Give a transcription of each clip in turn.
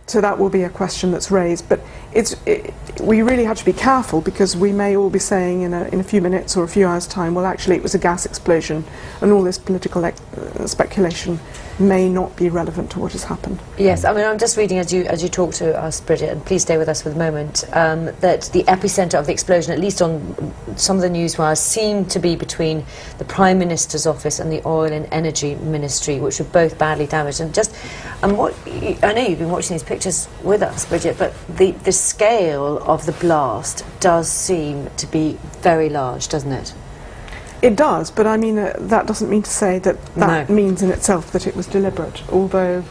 So that will be a question that's raised, but we really have to be careful, because we may all be saying in a few minutes or a few hours' time, well, actually it was a gas explosion, and all this political speculation may not be relevant to what has happened. Yes, I mean, I'm just reading as you talk to us, Bridget, and please stay with us for the moment, that the epicentre of the explosion, at least on some of the news wires, seemed to be between the Prime Minister's office and the Oil and Energy Ministry, which were both badly damaged. And I know you've been watching these pictures with us, Bridget, but the scale of the blast does seem to be very large, doesn't it? It does, but I mean, that doesn't mean to say that No. means in itself that it was deliberate, although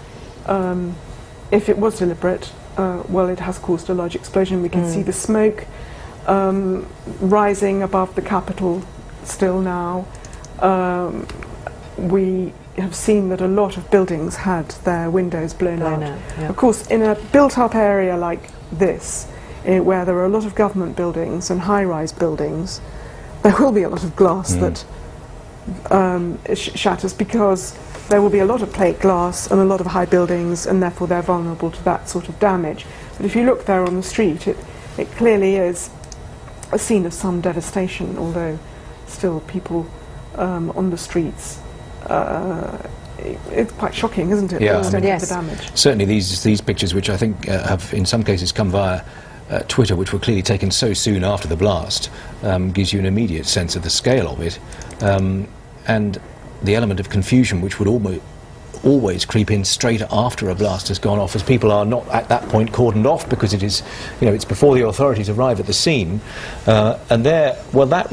if it was deliberate, well, it has caused a large explosion. We can see the smoke rising above the capital still now. We have seen that a lot of buildings had their windows blown out. Yeah. Of course, in a built-up area like this, where there are a lot of government buildings and high-rise buildings, there will be a lot of glass that shatters, because there will be a lot of plate glass and a lot of high buildings, and therefore they're vulnerable to that sort of damage. But if you look there on the street, it clearly is a scene of some devastation, although still people on the streets. It's quite shocking, isn't it? Yeah. The extent Yes. of the damage. Certainly these pictures, which I think have in some cases come via Twitter, which were clearly taken so soon after the blast, gives you an immediate sense of the scale of it, and the element of confusion which would always creep in straight after a blast has gone off, as people are not at that point cordoned off, because it is, you know, it's before the authorities arrive at the scene, and there, well, that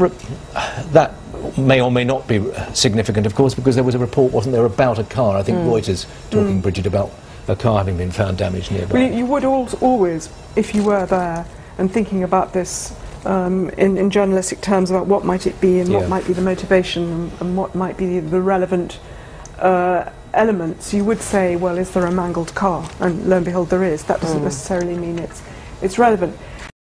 may or may not be significant, of course, because there was a report, wasn't there, about a car, I think Reuters talking, Bridget, about a car having been found damaged nearby. Well, you would always, if you were there and thinking about this in journalistic terms, about what might it be and what might be the motivation and what might be the relevant elements, you would say, well, is there a mangled car? And lo and behold, there is. That doesn't necessarily mean it's relevant.